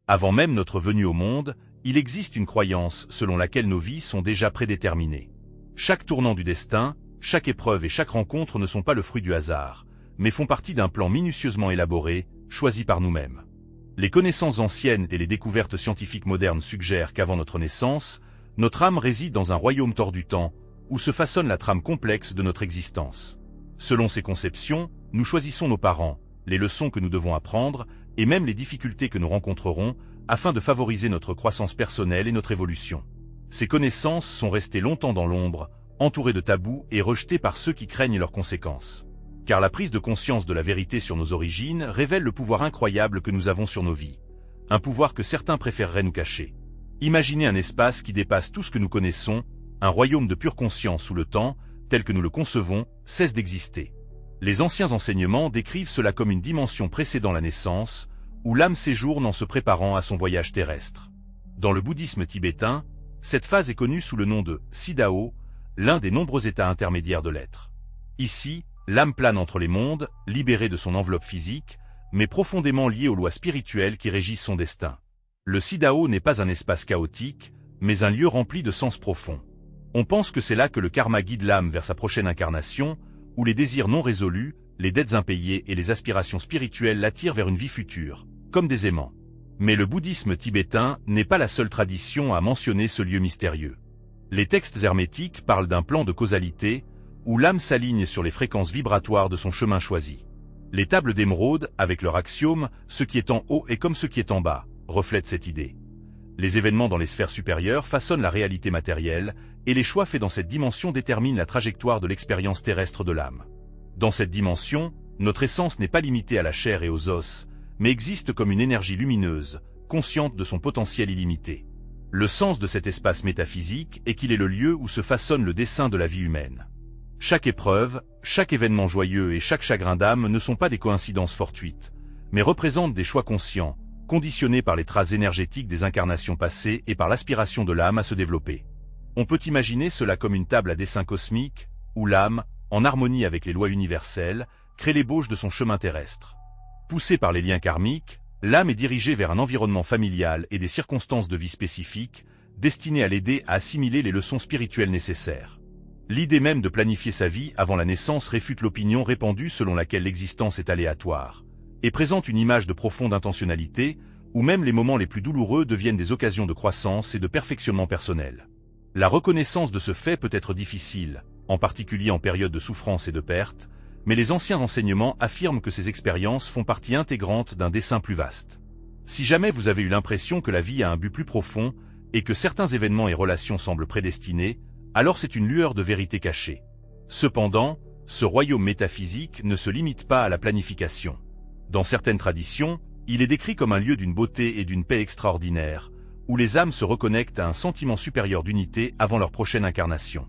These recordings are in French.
Avant même notre venue au monde, il existe une croyance selon laquelle nos vies sont déjà prédéterminées. Chaque tournant du destin, chaque épreuve et chaque rencontre ne sont pas le fruit du hasard, mais font partie d'un plan minutieusement élaboré, choisi par nous-mêmes. Les connaissances anciennes et les découvertes scientifiques modernes suggèrent qu'avant notre naissance, notre âme réside dans un royaume hors du temps, où se façonne la trame complexe de notre existence. Selon ces conceptions, nous choisissons nos parents, les leçons que nous devons apprendre, et même les difficultés que nous rencontrerons, afin de favoriser notre croissance personnelle et notre évolution. Ces connaissances sont restées longtemps dans l'ombre, entourées de tabous et rejetées par ceux qui craignent leurs conséquences. Car la prise de conscience de la vérité sur nos origines révèle le pouvoir incroyable que nous avons sur nos vies. Un pouvoir que certains préféreraient nous cacher. Imaginez un espace qui dépasse tout ce que nous connaissons, un royaume de pure conscience où le temps, tel que nous le concevons, cesse d'exister. Les anciens enseignements décrivent cela comme une dimension précédant la naissance, où l'âme séjourne en se préparant à son voyage terrestre. Dans le bouddhisme tibétain, cette phase est connue sous le nom de Sidao, l'un des nombreux états intermédiaires de l'être. Ici, l'âme plane entre les mondes, libérée de son enveloppe physique, mais profondément liée aux lois spirituelles qui régissent son destin. Le Sidao n'est pas un espace chaotique, mais un lieu rempli de sens profonds. On pense que c'est là que le karma guide l'âme vers sa prochaine incarnation, où les désirs non résolus, les dettes impayées et les aspirations spirituelles l'attirent vers une vie future, comme des aimants. Mais le bouddhisme tibétain n'est pas la seule tradition à mentionner ce lieu mystérieux. Les textes hermétiques parlent d'un plan de causalité, où l'âme s'aligne sur les fréquences vibratoires de son chemin choisi. Les tables d'émeraude, avec leur axiome « ce qui est en haut est comme ce qui est en bas », reflètent cette idée. Les événements dans les sphères supérieures façonnent la réalité matérielle, et les choix faits dans cette dimension déterminent la trajectoire de l'expérience terrestre de l'âme. Dans cette dimension, notre essence n'est pas limitée à la chair et aux os, mais existe comme une énergie lumineuse, consciente de son potentiel illimité. Le sens de cet espace métaphysique est qu'il est le lieu où se façonne le dessin de la vie humaine. Chaque épreuve, chaque événement joyeux et chaque chagrin d'âme ne sont pas des coïncidences fortuites, mais représentent des choix conscients, conditionnés par les traces énergétiques des incarnations passées et par l'aspiration de l'âme à se développer. On peut imaginer cela comme une table à dessin cosmique, où l'âme, en harmonie avec les lois universelles, crée l'ébauche de son chemin terrestre. Poussée par les liens karmiques, l'âme est dirigée vers un environnement familial et des circonstances de vie spécifiques, destinées à l'aider à assimiler les leçons spirituelles nécessaires. L'idée même de planifier sa vie avant la naissance réfute l'opinion répandue selon laquelle l'existence est aléatoire, et présente une image de profonde intentionnalité, où même les moments les plus douloureux deviennent des occasions de croissance et de perfectionnement personnel. La reconnaissance de ce fait peut être difficile, en particulier en période de souffrance et de perte, mais les anciens enseignements affirment que ces expériences font partie intégrante d'un dessein plus vaste. Si jamais vous avez eu l'impression que la vie a un but plus profond, et que certains événements et relations semblent prédestinés, alors c'est une lueur de vérité cachée. Cependant, ce royaume métaphysique ne se limite pas à la planification. Dans certaines traditions, il est décrit comme un lieu d'une beauté et d'une paix extraordinaire, où les âmes se reconnectent à un sentiment supérieur d'unité avant leur prochaine incarnation.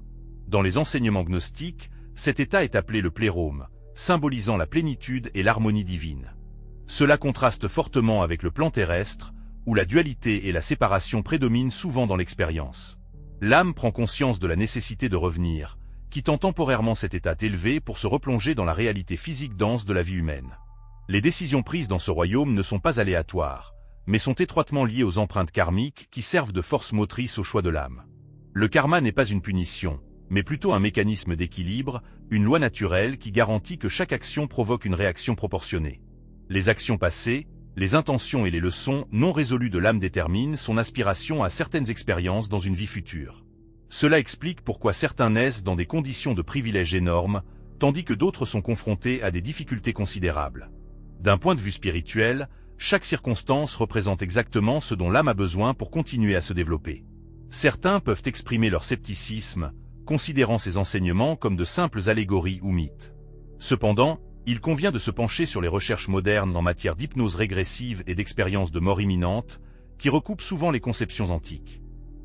Dans les enseignements gnostiques, cet état est appelé le plérôme, symbolisant la plénitude et l'harmonie divine. Cela contraste fortement avec le plan terrestre, où la dualité et la séparation prédominent souvent dans l'expérience. L'âme prend conscience de la nécessité de revenir, quittant temporairement cet état élevé pour se replonger dans la réalité physique dense de la vie humaine. Les décisions prises dans ce royaume ne sont pas aléatoires, mais sont étroitement liées aux empreintes karmiques qui servent de force motrice au choix de l'âme. Le karma n'est pas une punition, mais plutôt un mécanisme d'équilibre, une loi naturelle qui garantit que chaque action provoque une réaction proportionnée. Les actions passées, les intentions et les leçons non résolues de l'âme déterminent son aspiration à certaines expériences dans une vie future. Cela explique pourquoi certains naissent dans des conditions de privilèges énormes, tandis que d'autres sont confrontés à des difficultés considérables. D'un point de vue spirituel, chaque circonstance représente exactement ce dont l'âme a besoin pour continuer à se développer. Certains peuvent exprimer leur scepticisme, considérant ces enseignements comme de simples allégories ou mythes. Cependant, il convient de se pencher sur les recherches modernes en matière d'hypnose régressive et d'expérience de mort imminente, qui recoupent souvent les conceptions antiques.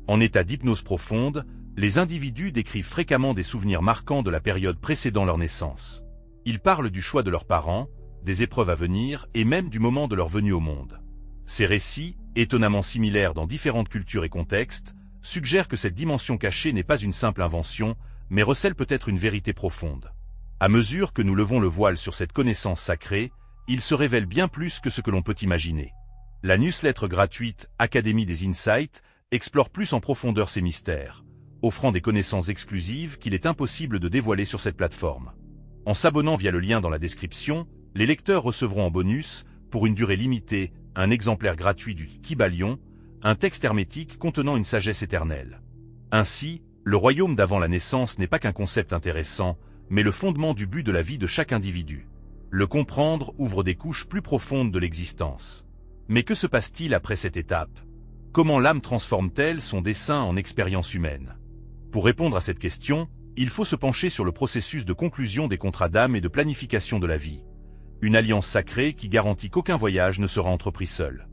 En état d'hypnose profonde, les individus décrivent fréquemment des souvenirs marquants de la période précédant leur naissance. Ils parlent du choix de leurs parents, des épreuves à venir et même du moment de leur venue au monde. Ces récits, étonnamment similaires dans différentes cultures et contextes, suggèrent que cette dimension cachée n'est pas une simple invention, mais recèle peut-être une vérité profonde. À mesure que nous levons le voile sur cette connaissance sacrée, il se révèle bien plus que ce que l'on peut imaginer. La newsletter gratuite Académie des Insights explore plus en profondeur ces mystères, offrant des connaissances exclusives qu'il est impossible de dévoiler sur cette plateforme. En s'abonnant via le lien dans la description, les lecteurs recevront en bonus, pour une durée limitée, un exemplaire gratuit du Kybalion, un texte hermétique contenant une sagesse éternelle. Ainsi, le royaume d'avant la naissance n'est pas qu'un concept intéressant, mais le fondement du but de la vie de chaque individu. Le comprendre ouvre des couches plus profondes de l'existence. Mais que se passe-t-il après cette étape? Comment l'âme transforme-t-elle son dessein en expérience humaine? Pour répondre à cette question, il faut se pencher sur le processus de conclusion des contrats d'âme et de planification de la vie. Une alliance sacrée qui garantit qu'aucun voyage ne sera entrepris seul.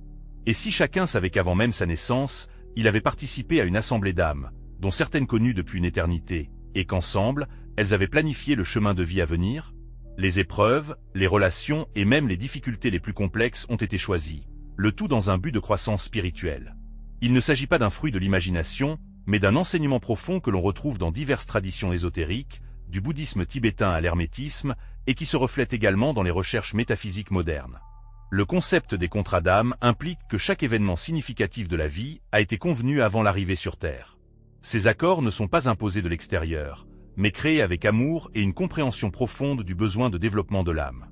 Et si chacun savait qu'avant même sa naissance, il avait participé à une assemblée d'âmes, dont certaines connues depuis une éternité, et qu'ensemble, elles avaient planifié le chemin de vie à venir? Les épreuves, les relations et même les difficultés les plus complexes ont été choisies, le tout dans un but de croissance spirituelle. Il ne s'agit pas d'un fruit de l'imagination, mais d'un enseignement profond que l'on retrouve dans diverses traditions ésotériques, du bouddhisme tibétain à l'hermétisme, et qui se reflète également dans les recherches métaphysiques modernes. Le concept des contrats d'âme implique que chaque événement significatif de la vie a été convenu avant l'arrivée sur Terre. Ces accords ne sont pas imposés de l'extérieur, mais créés avec amour et une compréhension profonde du besoin de développement de l'âme.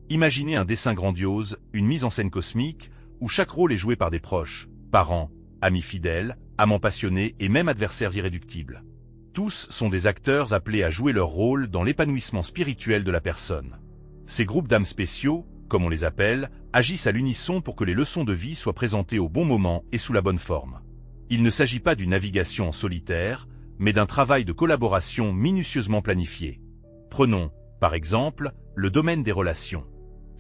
Imaginez un dessin grandiose, une mise en scène cosmique, où chaque rôle est joué par des proches, parents, amis fidèles, amants passionnés et même adversaires irréductibles. Tous sont des acteurs appelés à jouer leur rôle dans l'épanouissement spirituel de la personne. Ces groupes d'âmes spéciaux, comme on les appelle, agissent à l'unisson pour que les leçons de vie soient présentées au bon moment et sous la bonne forme. Il ne s'agit pas d'une navigation en solitaire, mais d'un travail de collaboration minutieusement planifié. Prenons, par exemple, le domaine des relations.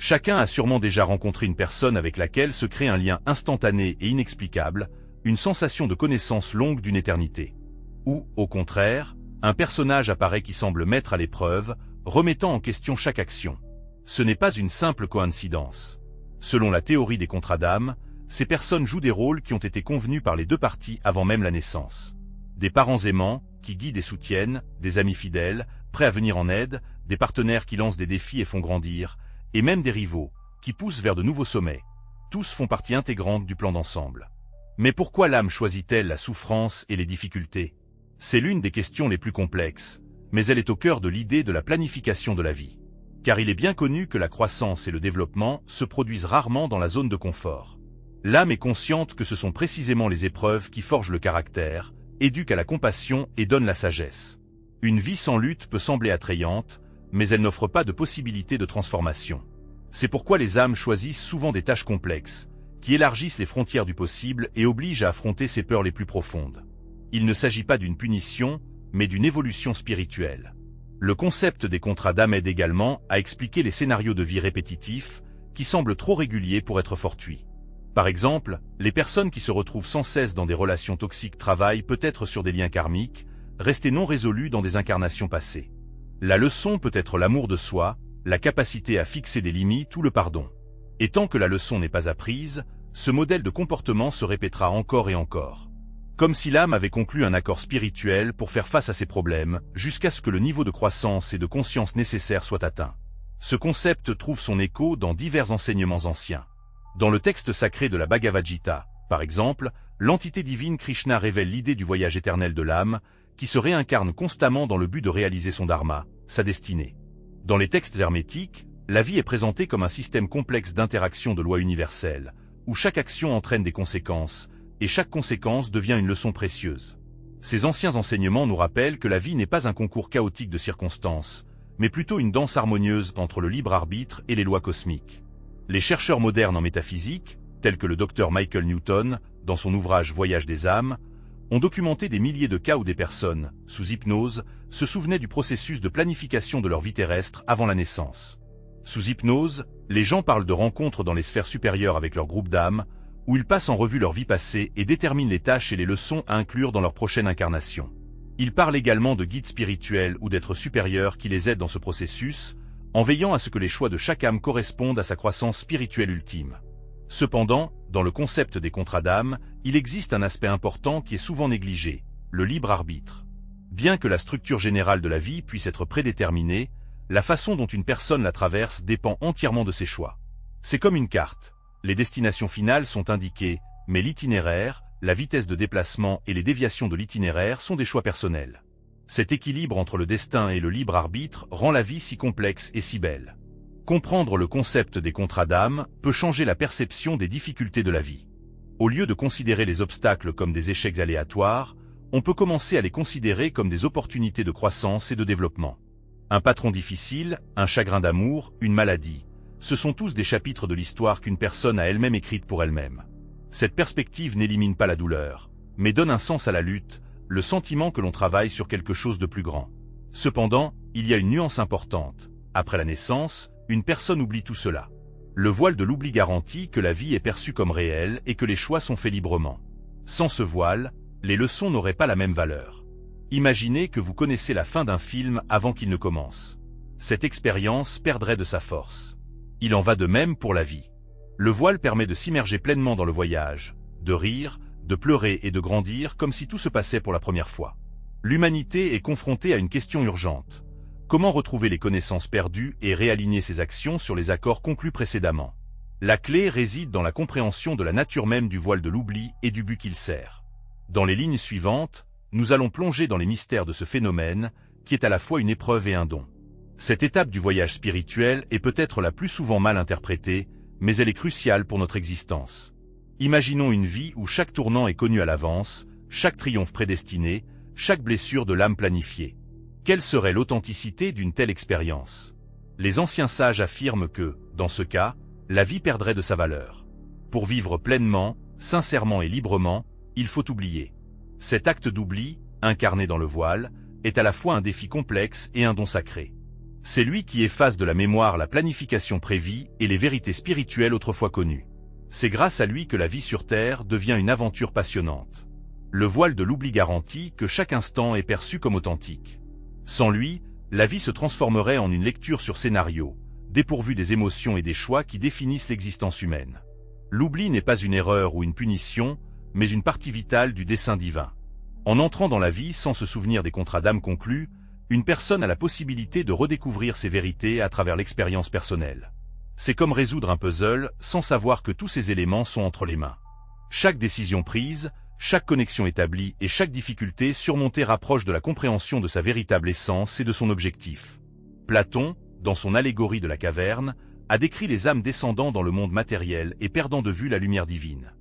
Chacun a sûrement déjà rencontré une personne avec laquelle se crée un lien instantané et inexplicable, une sensation de connaissance longue d'une éternité. Ou, au contraire, un personnage apparaît qui semble mettre à l'épreuve, remettant en question chaque action. Ce n'est pas une simple coïncidence. Selon la théorie des contrats d'âme, ces personnes jouent des rôles qui ont été convenus par les deux parties avant même la naissance. Des parents aimants, qui guident et soutiennent, des amis fidèles, prêts à venir en aide, des partenaires qui lancent des défis et font grandir, et même des rivaux, qui poussent vers de nouveaux sommets. Tous font partie intégrante du plan d'ensemble. Mais pourquoi l'âme choisit-elle la souffrance et les difficultés? C'est l'une des questions les plus complexes, mais elle est au cœur de l'idée de la planification de la vie. Car il est bien connu que la croissance et le développement se produisent rarement dans la zone de confort. L'âme est consciente que ce sont précisément les épreuves qui forgent le caractère, éduquent à la compassion et donnent la sagesse. Une vie sans lutte peut sembler attrayante, mais elle n'offre pas de possibilité de transformation. C'est pourquoi les âmes choisissent souvent des tâches complexes, qui élargissent les frontières du possible et obligent à affronter ses peurs les plus profondes. Il ne s'agit pas d'une punition, mais d'une évolution spirituelle. Le concept des contrats d'âme aide également à expliquer les scénarios de vie répétitifs, qui semblent trop réguliers pour être fortuits. Par exemple, les personnes qui se retrouvent sans cesse dans des relations toxiques travaillent peut-être sur des liens karmiques, restés non résolus dans des incarnations passées. La leçon peut être l'amour de soi, la capacité à fixer des limites ou le pardon. Et tant que la leçon n'est pas apprise, ce modèle de comportement se répétera encore et encore. Comme si l'âme avait conclu un accord spirituel pour faire face à ses problèmes, jusqu'à ce que le niveau de croissance et de conscience nécessaire soit atteint. Ce concept trouve son écho dans divers enseignements anciens. Dans le texte sacré de la Bhagavad Gita, par exemple, l'entité divine Krishna révèle l'idée du voyage éternel de l'âme, qui se réincarne constamment dans le but de réaliser son dharma, sa destinée. Dans les textes hermétiques, la vie est présentée comme un système complexe d'interactions de lois universelles, où chaque action entraîne des conséquences, et chaque conséquence devient une leçon précieuse. Ces anciens enseignements nous rappellent que la vie n'est pas un concours chaotique de circonstances, mais plutôt une danse harmonieuse entre le libre arbitre et les lois cosmiques. Les chercheurs modernes en métaphysique, tels que le docteur Michael Newton, dans son ouvrage Voyage des âmes, ont documenté des milliers de cas où des personnes, sous hypnose, se souvenaient du processus de planification de leur vie terrestre avant la naissance. Sous hypnose, les gens parlent de rencontres dans les sphères supérieures avec leur groupe d'âmes, où ils passent en revue leur vie passée et déterminent les tâches et les leçons à inclure dans leur prochaine incarnation. Ils parlent également de guides spirituels ou d'êtres supérieurs qui les aident dans ce processus, en veillant à ce que les choix de chaque âme correspondent à sa croissance spirituelle ultime. Cependant, dans le concept des contrats d'âme, il existe un aspect important qui est souvent négligé, le libre arbitre. Bien que la structure générale de la vie puisse être prédéterminée, la façon dont une personne la traverse dépend entièrement de ses choix. C'est comme une carte. Les destinations finales sont indiquées, mais l'itinéraire, la vitesse de déplacement et les déviations de l'itinéraire sont des choix personnels. Cet équilibre entre le destin et le libre arbitre rend la vie si complexe et si belle. Comprendre le concept des contrats d'âme peut changer la perception des difficultés de la vie. Au lieu de considérer les obstacles comme des échecs aléatoires, on peut commencer à les considérer comme des opportunités de croissance et de développement. Un patron difficile, un chagrin d'amour, une maladie, ce sont tous des chapitres de l'histoire qu'une personne a elle-même écrite pour elle-même. Cette perspective n'élimine pas la douleur, mais donne un sens à la lutte, le sentiment que l'on travaille sur quelque chose de plus grand. Cependant, il y a une nuance importante. Après la naissance, une personne oublie tout cela. Le voile de l'oubli garantit que la vie est perçue comme réelle et que les choix sont faits librement. Sans ce voile, les leçons n'auraient pas la même valeur. Imaginez que vous connaissez la fin d'un film avant qu'il ne commence. Cette expérience perdrait de sa force. Il en va de même pour la vie. Le voile permet de s'immerger pleinement dans le voyage, de rire, de pleurer et de grandir comme si tout se passait pour la première fois. L'humanité est confrontée à une question urgente. Comment retrouver les connaissances perdues et réaligner ses actions sur les accords conclus précédemment? La clé réside dans la compréhension de la nature même du voile de l'oubli et du but qu'il sert. Dans les lignes suivantes, nous allons plonger dans les mystères de ce phénomène, qui est à la fois une épreuve et un don. Cette étape du voyage spirituel est peut-être la plus souvent mal interprétée, mais elle est cruciale pour notre existence. Imaginons une vie où chaque tournant est connu à l'avance, chaque triomphe prédestiné, chaque blessure de l'âme planifiée. Quelle serait l'authenticité d'une telle expérience? Les anciens sages affirment que, dans ce cas, la vie perdrait de sa valeur. Pour vivre pleinement, sincèrement et librement, il faut oublier. Cet acte d'oubli, incarné dans le voile, est à la fois un défi complexe et un don sacré. C'est lui qui efface de la mémoire la planification prévue et les vérités spirituelles autrefois connues. C'est grâce à lui que la vie sur Terre devient une aventure passionnante. Le voile de l'oubli garantit que chaque instant est perçu comme authentique. Sans lui, la vie se transformerait en une lecture sur scénario, dépourvue des émotions et des choix qui définissent l'existence humaine. L'oubli n'est pas une erreur ou une punition, mais une partie vitale du dessein divin. En entrant dans la vie sans se souvenir des contrats d'âme conclus, une personne a la possibilité de redécouvrir ses vérités à travers l'expérience personnelle. C'est comme résoudre un puzzle sans savoir que tous ces éléments sont entre les mains. Chaque décision prise, chaque connexion établie et chaque difficulté surmontée rapproche de la compréhension de sa véritable essence et de son objectif. Platon, dans son allégorie de la caverne, a décrit les âmes descendant dans le monde matériel et perdant de vue la lumière divine.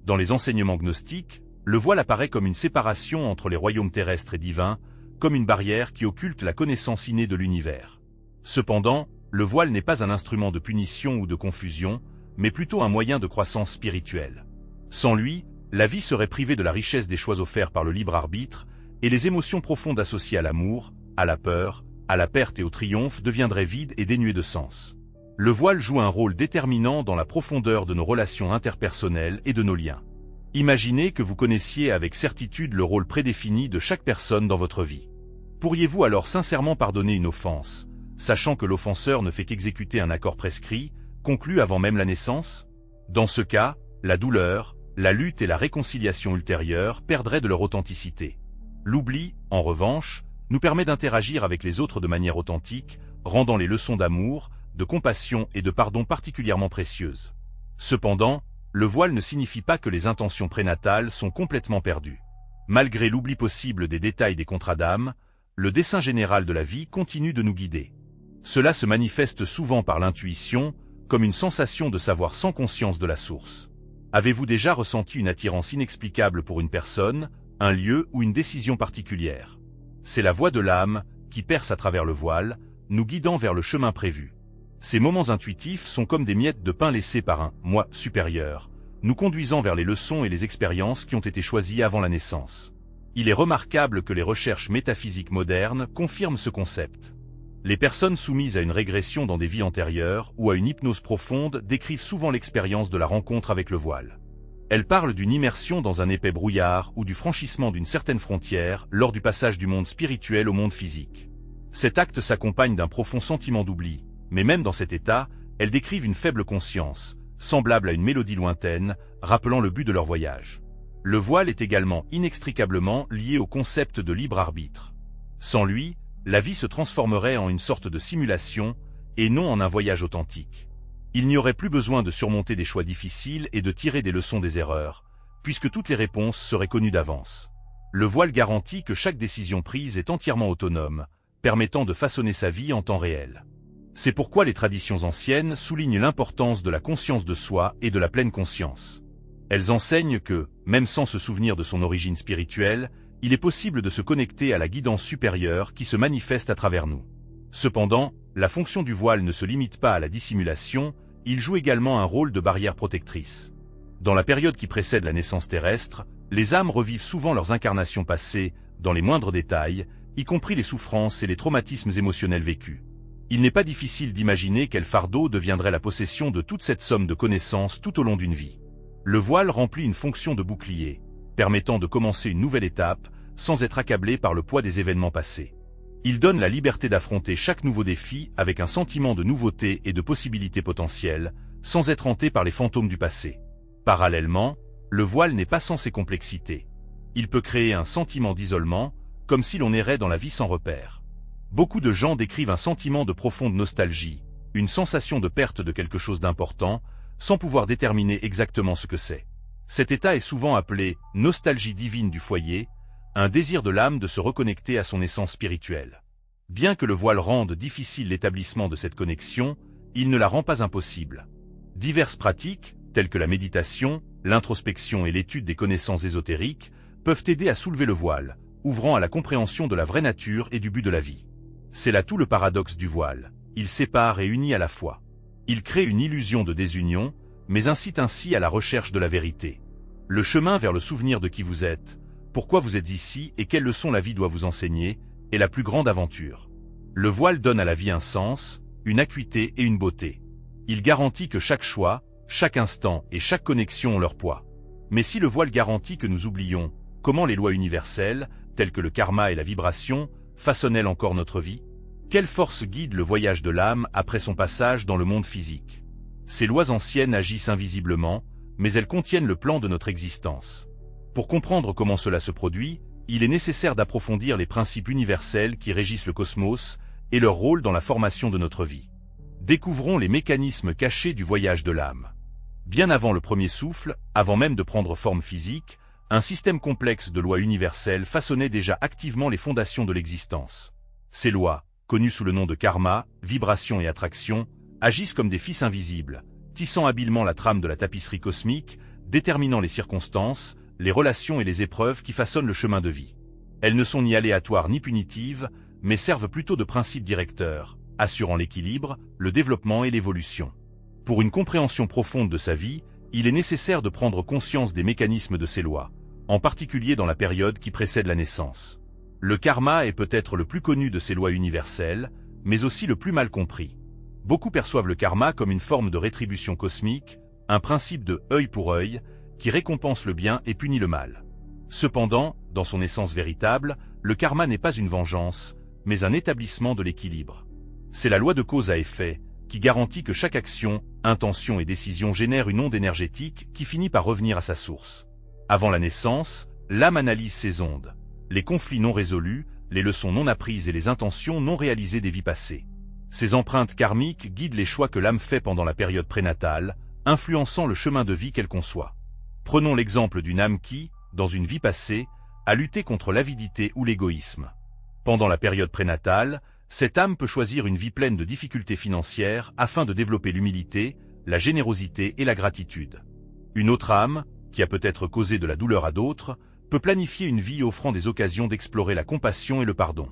Dans les enseignements gnostiques, le voile apparaît comme une séparation entre les royaumes terrestres et divins, comme une barrière qui occulte la connaissance innée de l'univers. Cependant, le voile n'est pas un instrument de punition ou de confusion, mais plutôt un moyen de croissance spirituelle. Sans lui, la vie serait privée de la richesse des choix offerts par le libre arbitre, et les émotions profondes associées à l'amour, à la peur, à la perte et au triomphe deviendraient vides et dénuées de sens. Le voile joue un rôle déterminant dans la profondeur de nos relations interpersonnelles et de nos liens. Imaginez que vous connaissiez avec certitude le rôle prédéfini de chaque personne dans votre vie. Pourriez-vous alors sincèrement pardonner une offense, sachant que l'offenseur ne fait qu'exécuter un accord prescrit, conclu avant même la naissance? Dans ce cas, la douleur, la lutte et la réconciliation ultérieure perdraient de leur authenticité. L'oubli, en revanche, nous permet d'interagir avec les autres de manière authentique, rendant les leçons d'amour, de compassion et de pardon particulièrement précieuses. Cependant, le voile ne signifie pas que les intentions prénatales sont complètement perdues. Malgré l'oubli possible des détails des contrats d'âme, le dessein général de la vie continue de nous guider. Cela se manifeste souvent par l'intuition, comme une sensation de savoir sans conscience de la source. Avez-vous déjà ressenti une attirance inexplicable pour une personne, un lieu ou une décision particulière? C'est la voix de l'âme, qui perce à travers le voile, nous guidant vers le chemin prévu. Ces moments intuitifs sont comme des miettes de pain laissées par un « moi » supérieur, nous conduisant vers les leçons et les expériences qui ont été choisies avant la naissance. Il est remarquable que les recherches métaphysiques modernes confirment ce concept. Les personnes soumises à une régression dans des vies antérieures ou à une hypnose profonde décrivent souvent l'expérience de la rencontre avec le voile. Elles parlent d'une immersion dans un épais brouillard ou du franchissement d'une certaine frontière lors du passage du monde spirituel au monde physique. Cet acte s'accompagne d'un profond sentiment d'oubli, mais même dans cet état, elles décrivent une faible conscience, semblable à une mélodie lointaine, rappelant le but de leur voyage. Le voile est également inextricablement lié au concept de libre arbitre. Sans lui, la vie se transformerait en une sorte de simulation, et non en un voyage authentique. Il n'y aurait plus besoin de surmonter des choix difficiles et de tirer des leçons des erreurs, puisque toutes les réponses seraient connues d'avance. Le voile garantit que chaque décision prise est entièrement autonome, permettant de façonner sa vie en temps réel. C'est pourquoi les traditions anciennes soulignent l'importance de la conscience de soi et de la pleine conscience. Elles enseignent que, même sans se souvenir de son origine spirituelle, il est possible de se connecter à la guidance supérieure qui se manifeste à travers nous. Cependant, la fonction du voile ne se limite pas à la dissimulation, il joue également un rôle de barrière protectrice. Dans la période qui précède la naissance terrestre, les âmes revivent souvent leurs incarnations passées, dans les moindres détails, y compris les souffrances et les traumatismes émotionnels vécus. Il n'est pas difficile d'imaginer quel fardeau deviendrait la possession de toute cette somme de connaissances tout au long d'une vie. Le voile remplit une fonction de bouclier, permettant de commencer une nouvelle étape, sans être accablé par le poids des événements passés. Il donne la liberté d'affronter chaque nouveau défi avec un sentiment de nouveauté et de possibilités potentielles, sans être hanté par les fantômes du passé. Parallèlement, le voile n'est pas sans ses complexités. Il peut créer un sentiment d'isolement, comme si l'on errait dans la vie sans repère. Beaucoup de gens décrivent un sentiment de profonde nostalgie, une sensation de perte de quelque chose d'important, sans pouvoir déterminer exactement ce que c'est. Cet état est souvent appelé « nostalgie divine du foyer », un désir de l'âme de se reconnecter à son essence spirituelle. Bien que le voile rende difficile l'établissement de cette connexion, il ne la rend pas impossible. Diverses pratiques, telles que la méditation, l'introspection et l'étude des connaissances ésotériques, peuvent aider à soulever le voile, ouvrant à la compréhension de la vraie nature et du but de la vie. C'est là tout le paradoxe du voile. Il sépare et unit à la fois. Il crée une illusion de désunion, mais incite ainsi à la recherche de la vérité. Le chemin vers le souvenir de qui vous êtes, pourquoi vous êtes ici et quelles leçons la vie doit vous enseigner, est la plus grande aventure. Le voile donne à la vie un sens, une acuité et une beauté. Il garantit que chaque choix, chaque instant et chaque connexion ont leur poids. Mais si le voile garantit que nous oublions, comment les lois universelles, telles que le karma et la vibration, façonnent-elles encore notre vie? Quelle force guide le voyage de l'âme après son passage dans le monde physique? Ces lois anciennes agissent invisiblement, mais elles contiennent le plan de notre existence. Pour comprendre comment cela se produit, il est nécessaire d'approfondir les principes universels qui régissent le cosmos et leur rôle dans la formation de notre vie. Découvrons les mécanismes cachés du voyage de l'âme. Bien avant le premier souffle, avant même de prendre forme physique, un système complexe de lois universelles façonnait déjà activement les fondations de l'existence. Ces lois, connues sous le nom de karma, vibration et attraction, agissent comme des fils invisibles, tissant habilement la trame de la tapisserie cosmique, déterminant les circonstances, les relations et les épreuves qui façonnent le chemin de vie. Elles ne sont ni aléatoires ni punitives, mais servent plutôt de principes directeurs, assurant l'équilibre, le développement et l'évolution. Pour une compréhension profonde de sa vie, il est nécessaire de prendre conscience des mécanismes de ces lois, en particulier dans la période qui précède la naissance. Le karma est peut-être le plus connu de ces lois universelles, mais aussi le plus mal compris. Beaucoup perçoivent le karma comme une forme de rétribution cosmique, un principe de œil pour œil, qui récompense le bien et punit le mal. Cependant, dans son essence véritable, le karma n'est pas une vengeance, mais un établissement de l'équilibre. C'est la loi de cause à effet, qui garantit que chaque action, intention et décision génère une onde énergétique qui finit par revenir à sa source. Avant la naissance, l'âme analyse ces ondes, les conflits non résolus, les leçons non apprises et les intentions non réalisées des vies passées. Ces empreintes karmiques guident les choix que l'âme fait pendant la période prénatale, influençant le chemin de vie qu'elle conçoit. Prenons l'exemple d'une âme qui, dans une vie passée, a lutté contre l'avidité ou l'égoïsme. Pendant la période prénatale, cette âme peut choisir une vie pleine de difficultés financières afin de développer l'humilité, la générosité et la gratitude. Une autre âme, qui a peut-être causé de la douleur à d'autres, peut planifier une vie offrant des occasions d'explorer la compassion et le pardon.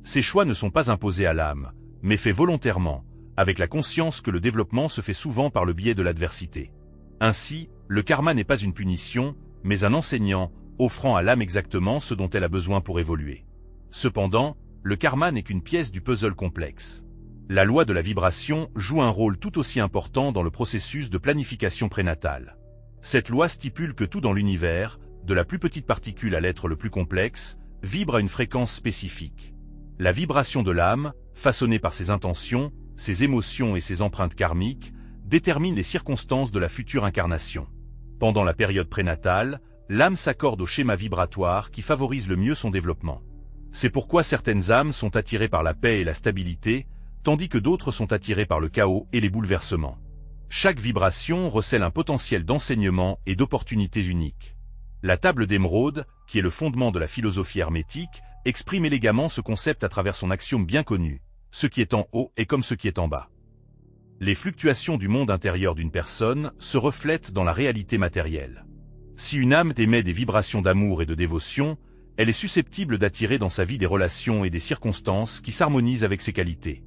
Ces choix ne sont pas imposés à l'âme, mais faits volontairement, avec la conscience que le développement se fait souvent par le biais de l'adversité. Ainsi, le karma n'est pas une punition, mais un enseignant, offrant à l'âme exactement ce dont elle a besoin pour évoluer. Cependant, le karma n'est qu'une pièce du puzzle complexe. La loi de la vibration joue un rôle tout aussi important dans le processus de planification prénatale. Cette loi stipule que tout dans l'univers, de la plus petite particule à l'être le plus complexe, vibre à une fréquence spécifique. La vibration de l'âme, façonnée par ses intentions, ses émotions et ses empreintes karmiques, détermine les circonstances de la future incarnation. Pendant la période prénatale, l'âme s'accorde au schéma vibratoire qui favorise le mieux son développement. C'est pourquoi certaines âmes sont attirées par la paix et la stabilité, tandis que d'autres sont attirées par le chaos et les bouleversements. Chaque vibration recèle un potentiel d'enseignement et d'opportunités uniques. La table d'émeraude, qui est le fondement de la philosophie hermétique, exprime élégamment ce concept à travers son axiome bien connu. Ce qui est en haut est comme ce qui est en bas. Les fluctuations du monde intérieur d'une personne se reflètent dans la réalité matérielle. Si une âme émet des vibrations d'amour et de dévotion, elle est susceptible d'attirer dans sa vie des relations et des circonstances qui s'harmonisent avec ses qualités.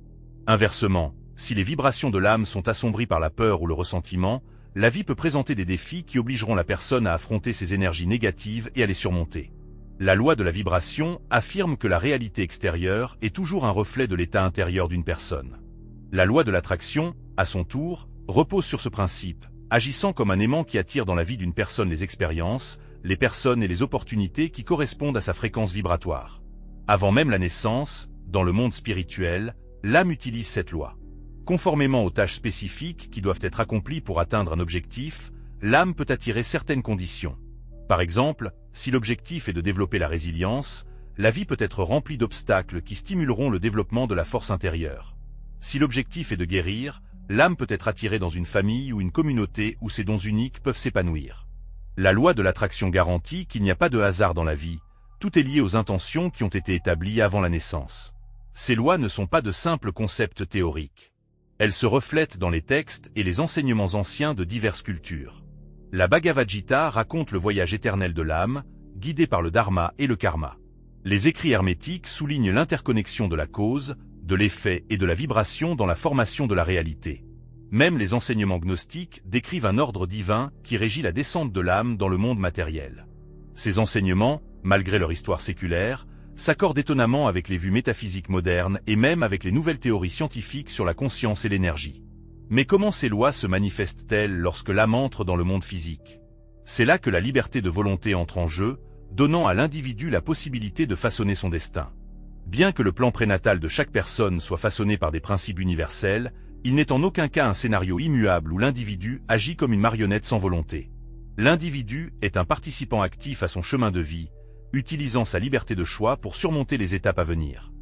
Inversement, si les vibrations de l'âme sont assombries par la peur ou le ressentiment, la vie peut présenter des défis qui obligeront la personne à affronter ses énergies négatives et à les surmonter. La loi de la vibration affirme que la réalité extérieure est toujours un reflet de l'état intérieur d'une personne. La loi de l'attraction, à son tour, repose sur ce principe, agissant comme un aimant qui attire dans la vie d'une personne les expériences, les personnes et les opportunités qui correspondent à sa fréquence vibratoire. Avant même la naissance, dans le monde spirituel, l'âme utilise cette loi. Conformément aux tâches spécifiques qui doivent être accomplies pour atteindre un objectif, l'âme peut attirer certaines conditions. Par exemple, si l'objectif est de développer la résilience, la vie peut être remplie d'obstacles qui stimuleront le développement de la force intérieure. Si l'objectif est de guérir, l'âme peut être attirée dans une famille ou une communauté où ses dons uniques peuvent s'épanouir. La loi de l'attraction garantit qu'il n'y a pas de hasard dans la vie, tout est lié aux intentions qui ont été établies avant la naissance. Ces lois ne sont pas de simples concepts théoriques. Elles se reflètent dans les textes et les enseignements anciens de diverses cultures. La Bhagavad Gita raconte le voyage éternel de l'âme, guidé par le dharma et le karma. Les écrits hermétiques soulignent l'interconnexion de la cause, de l'effet et de la vibration dans la formation de la réalité. Même les enseignements gnostiques décrivent un ordre divin qui régit la descente de l'âme dans le monde matériel. Ces enseignements, malgré leur histoire séculaire, s'accordent étonnamment avec les vues métaphysiques modernes et même avec les nouvelles théories scientifiques sur la conscience et l'énergie. Mais comment ces lois se manifestent-elles lorsque l'âme entre dans le monde physique? C'est là que la liberté de volonté entre en jeu, donnant à l'individu la possibilité de façonner son destin. Bien que le plan prénatal de chaque personne soit façonné par des principes universels, il n'est en aucun cas un scénario immuable où l'individu agit comme une marionnette sans volonté. L'individu est un participant actif à son chemin de vie, utilisant sa liberté de choix pour surmonter les étapes à venir.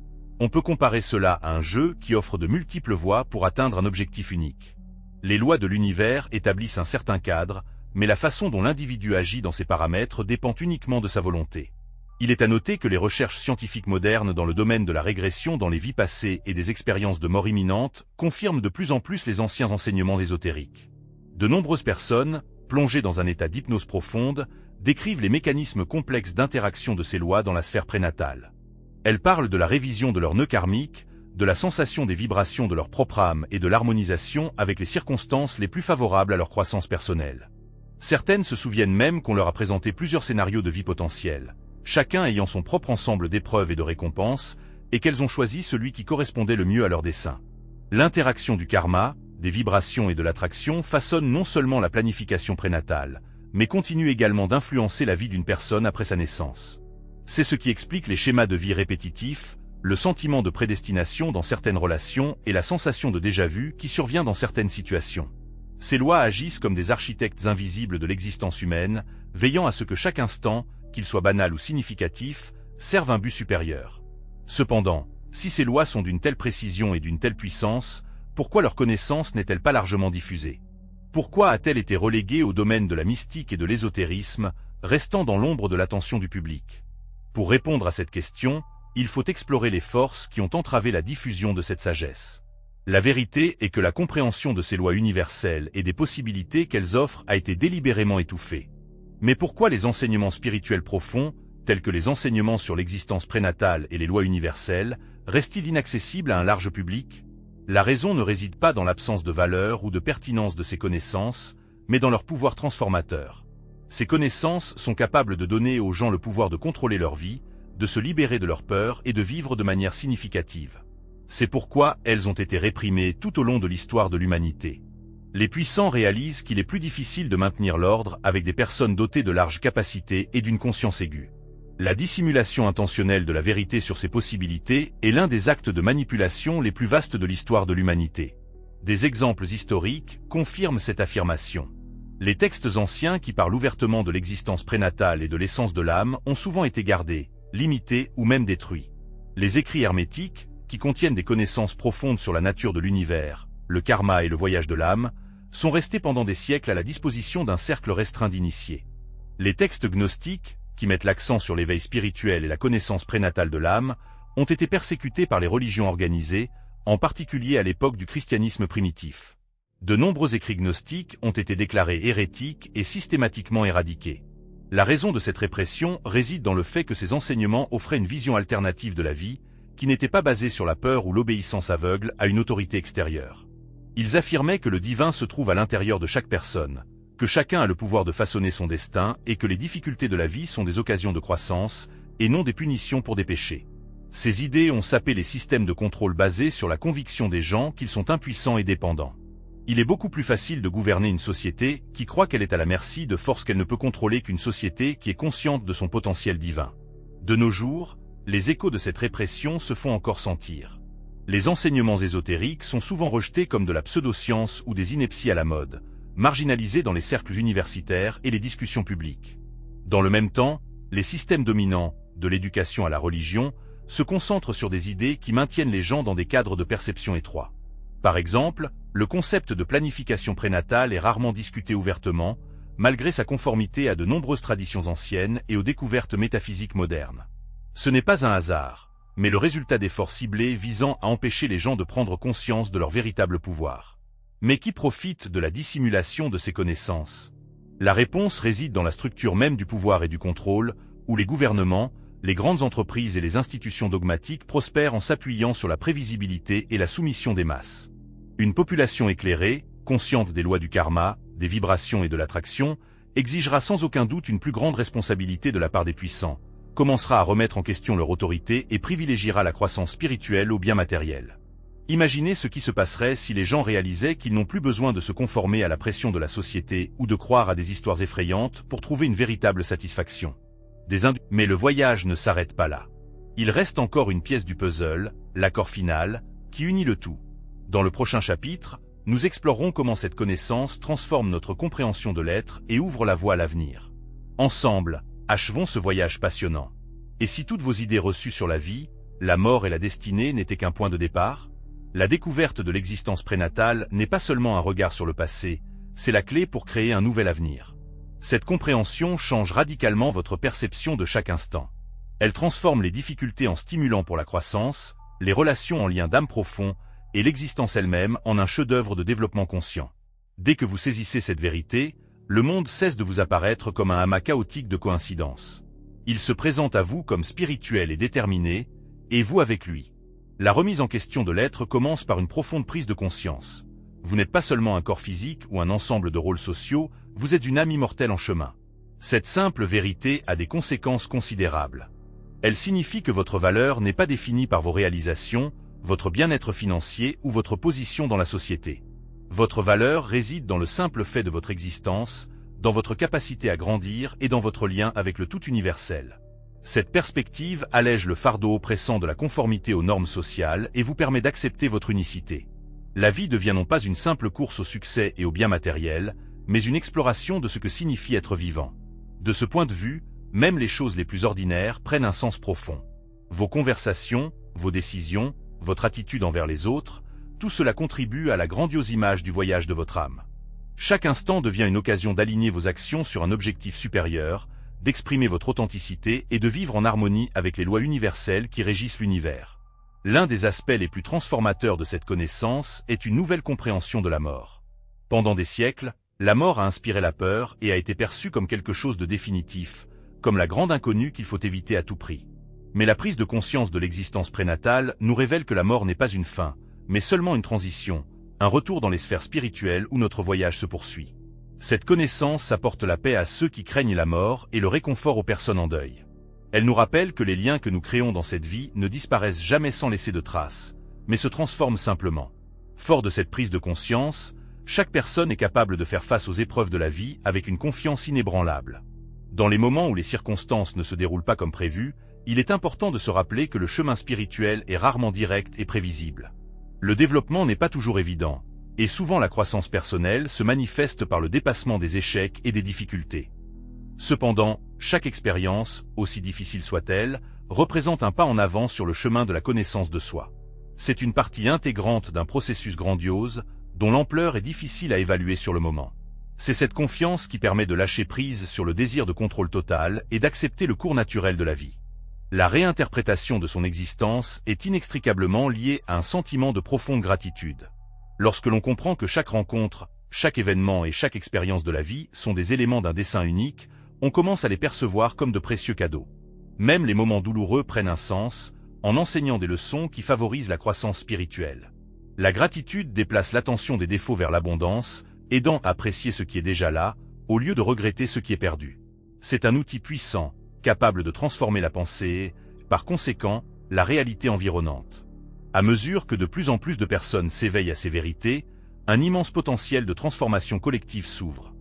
On peut comparer cela à un jeu qui offre de multiples voies pour atteindre un objectif unique. Les lois de l'univers établissent un certain cadre, mais la façon dont l'individu agit dans ces paramètres dépend uniquement de sa volonté. Il est à noter que les recherches scientifiques modernes dans le domaine de la régression dans les vies passées et des expériences de mort imminente confirment de plus en plus les anciens enseignements ésotériques. De nombreuses personnes, plongées dans un état d'hypnose profonde, décrivent les mécanismes complexes d'interaction de ces lois dans la sphère prénatale. Elles parlent de la révision de leurs nœuds karmiques, de la sensation des vibrations de leur propre âme et de l'harmonisation avec les circonstances les plus favorables à leur croissance personnelle. Certaines se souviennent même qu'on leur a présenté plusieurs scénarios de vie potentiels, chacun ayant son propre ensemble d'épreuves et de récompenses, et qu'elles ont choisi celui qui correspondait le mieux à leur dessein. L'interaction du karma, des vibrations et de l'attraction façonne non seulement la planification prénatale, mais continue également d'influencer la vie d'une personne après sa naissance. C'est ce qui explique les schémas de vie répétitifs, le sentiment de prédestination dans certaines relations et la sensation de déjà-vu qui survient dans certaines situations. Ces lois agissent comme des architectes invisibles de l'existence humaine, veillant à ce que chaque instant, qu'il soit banal ou significatif, serve un but supérieur. Cependant, si ces lois sont d'une telle précision et d'une telle puissance, pourquoi leur connaissance n'est-elle pas largement diffusée? Pourquoi a-t-elle été reléguée au domaine de la mystique et de l'ésotérisme, restant dans l'ombre de l'attention du public? Pour répondre à cette question, il faut explorer les forces qui ont entravé la diffusion de cette sagesse. La vérité est que la compréhension de ces lois universelles et des possibilités qu'elles offrent a été délibérément étouffée. Mais pourquoi les enseignements spirituels profonds, tels que les enseignements sur l'existence prénatale et les lois universelles, restent-ils inaccessibles à un large public? La raison ne réside pas dans l'absence de valeur ou de pertinence de ces connaissances, mais dans leur pouvoir transformateur. Ces connaissances sont capables de donner aux gens le pouvoir de contrôler leur vie, de se libérer de leur peur et de vivre de manière significative. C'est pourquoi elles ont été réprimées tout au long de l'histoire de l'humanité. Les puissants réalisent qu'il est plus difficile de maintenir l'ordre avec des personnes dotées de larges capacités et d'une conscience aiguë. La dissimulation intentionnelle de la vérité sur ces possibilités est l'un des actes de manipulation les plus vastes de l'histoire de l'humanité. Des exemples historiques confirment cette affirmation. Les textes anciens qui parlent ouvertement de l'existence prénatale et de l'essence de l'âme ont souvent été gardés, limités ou même détruits. Les écrits hermétiques, qui contiennent des connaissances profondes sur la nature de l'univers, le karma et le voyage de l'âme, sont restés pendant des siècles à la disposition d'un cercle restreint d'initiés. Les textes gnostiques, qui mettent l'accent sur l'éveil spirituel et la connaissance prénatale de l'âme, ont été persécutés par les religions organisées, en particulier à l'époque du christianisme primitif. De nombreux écrits gnostiques ont été déclarés hérétiques et systématiquement éradiqués. La raison de cette répression réside dans le fait que ces enseignements offraient une vision alternative de la vie, qui n'était pas basée sur la peur ou l'obéissance aveugle à une autorité extérieure. Ils affirmaient que le divin se trouve à l'intérieur de chaque personne, que chacun a le pouvoir de façonner son destin et que les difficultés de la vie sont des occasions de croissance et non des punitions pour des péchés. Ces idées ont sapé les systèmes de contrôle basés sur la conviction des gens qu'ils sont impuissants et dépendants. Il est beaucoup plus facile de gouverner une société qui croit qu'elle est à la merci de forces qu'elle ne peut contrôler qu'une société qui est consciente de son potentiel divin. De nos jours, les échos de cette répression se font encore sentir. Les enseignements ésotériques sont souvent rejetés comme de la pseudoscience ou des inepties à la mode, marginalisés dans les cercles universitaires et les discussions publiques. Dans le même temps, les systèmes dominants, de l'éducation à la religion, se concentrent sur des idées qui maintiennent les gens dans des cadres de perception étroits. Par exemple, le concept de planification prénatale est rarement discuté ouvertement, malgré sa conformité à de nombreuses traditions anciennes et aux découvertes métaphysiques modernes. Ce n'est pas un hasard, mais le résultat d'efforts ciblés visant à empêcher les gens de prendre conscience de leur véritable pouvoir. Mais qui profite de la dissimulation de ces connaissances? La réponse réside dans la structure même du pouvoir et du contrôle, où les gouvernements, les grandes entreprises et les institutions dogmatiques prospèrent en s'appuyant sur la prévisibilité et la soumission des masses. Une population éclairée, consciente des lois du karma, des vibrations et de l'attraction, exigera sans aucun doute une plus grande responsabilité de la part des puissants, commencera à remettre en question leur autorité et privilégiera la croissance spirituelle au bien matériel. Imaginez ce qui se passerait si les gens réalisaient qu'ils n'ont plus besoin de se conformer à la pression de la société ou de croire à des histoires effrayantes pour trouver une véritable satisfaction. Mais le voyage ne s'arrête pas là. Il reste encore une pièce du puzzle, l'accord final, qui unit le tout. Dans le prochain chapitre, nous explorerons comment cette connaissance transforme notre compréhension de l'être et ouvre la voie à l'avenir. Ensemble, achevons ce voyage passionnant. Et si toutes vos idées reçues sur la vie, la mort et la destinée n'étaient qu'un point de départ? La découverte de l'existence prénatale n'est pas seulement un regard sur le passé, c'est la clé pour créer un nouvel avenir. Cette compréhension change radicalement votre perception de chaque instant. Elle transforme les difficultés en stimulants pour la croissance, les relations en liens d'âme profond, et l'existence elle-même en un chef-d'œuvre de développement conscient. Dès que vous saisissez cette vérité, le monde cesse de vous apparaître comme un amas chaotique de coïncidences. Il se présente à vous comme spirituel et déterminé, et vous avec lui. La remise en question de l'être commence par une profonde prise de conscience. Vous n'êtes pas seulement un corps physique ou un ensemble de rôles sociaux, vous êtes une âme immortelle en chemin. Cette simple vérité a des conséquences considérables. Elle signifie que votre valeur n'est pas définie par vos réalisations, votre bien-être financier ou votre position dans la société. Votre valeur réside dans le simple fait de votre existence, dans votre capacité à grandir et dans votre lien avec le tout universel. Cette perspective allège le fardeau oppressant de la conformité aux normes sociales et vous permet d'accepter votre unicité. La vie devient non pas une simple course au succès et au bien matériel, mais une exploration de ce que signifie être vivant. De ce point de vue, même les choses les plus ordinaires prennent un sens profond. Vos conversations, vos décisions, votre attitude envers les autres, tout cela contribue à la grandiose image du voyage de votre âme. Chaque instant devient une occasion d'aligner vos actions sur un objectif supérieur, d'exprimer votre authenticité et de vivre en harmonie avec les lois universelles qui régissent l'univers. L'un des aspects les plus transformateurs de cette connaissance est une nouvelle compréhension de la mort. Pendant des siècles, la mort a inspiré la peur et a été perçue comme quelque chose de définitif, comme la grande inconnue qu'il faut éviter à tout prix. Mais la prise de conscience de l'existence prénatale nous révèle que la mort n'est pas une fin, mais seulement une transition, un retour dans les sphères spirituelles où notre voyage se poursuit. Cette connaissance apporte la paix à ceux qui craignent la mort et le réconfort aux personnes en deuil. Elle nous rappelle que les liens que nous créons dans cette vie ne disparaissent jamais sans laisser de traces, mais se transforment simplement. Fort de cette prise de conscience, chaque personne est capable de faire face aux épreuves de la vie avec une confiance inébranlable. Dans les moments où les circonstances ne se déroulent pas comme prévu, il est important de se rappeler que le chemin spirituel est rarement direct et prévisible. Le développement n'est pas toujours évident, et souvent la croissance personnelle se manifeste par le dépassement des échecs et des difficultés. Cependant, chaque expérience, aussi difficile soit-elle, représente un pas en avant sur le chemin de la connaissance de soi. C'est une partie intégrante d'un processus grandiose, dont l'ampleur est difficile à évaluer sur le moment. C'est cette confiance qui permet de lâcher prise sur le désir de contrôle total et d'accepter le cours naturel de la vie. La réinterprétation de son existence est inextricablement liée à un sentiment de profonde gratitude. Lorsque l'on comprend que chaque rencontre, chaque événement et chaque expérience de la vie sont des éléments d'un dessein unique, on commence à les percevoir comme de précieux cadeaux. Même les moments douloureux prennent un sens, en enseignant des leçons qui favorisent la croissance spirituelle. La gratitude déplace l'attention des défauts vers l'abondance, aidant à apprécier ce qui est déjà là, au lieu de regretter ce qui est perdu. C'est un outil puissant, capable de transformer la pensée, par conséquent, la réalité environnante. À mesure que de plus en plus de personnes s'éveillent à ces vérités, un immense potentiel de transformation collective s'ouvre.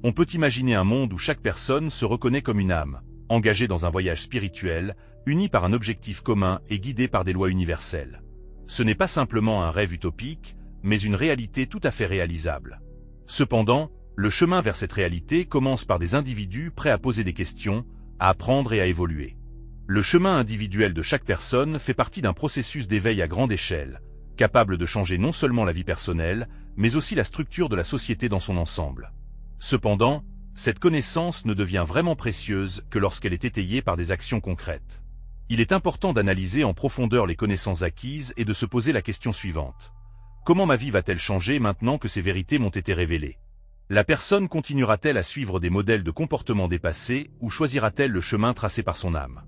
On peut imaginer un monde où chaque personne se reconnaît comme une âme, engagée dans un voyage spirituel, unie par un objectif commun et guidée par des lois universelles. Ce n'est pas simplement un rêve utopique, mais une réalité tout à fait réalisable. Cependant, le chemin vers cette réalité commence par des individus prêts à poser des questions, à apprendre et à évoluer. Le chemin individuel de chaque personne fait partie d'un processus d'éveil à grande échelle, capable de changer non seulement la vie personnelle, mais aussi la structure de la société dans son ensemble. Cependant, cette connaissance ne devient vraiment précieuse que lorsqu'elle est étayée par des actions concrètes. Il est important d'analyser en profondeur les connaissances acquises et de se poser la question suivante. Comment ma vie va-t-elle changer maintenant que ces vérités m'ont été révélées? La personne continuera-t-elle à suivre des modèles de comportement dépassés ou choisira-t-elle le chemin tracé par son âme?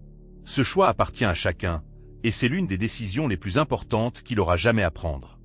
Ce choix appartient à chacun, et c'est l'une des décisions les plus importantes qu'il aura jamais à prendre.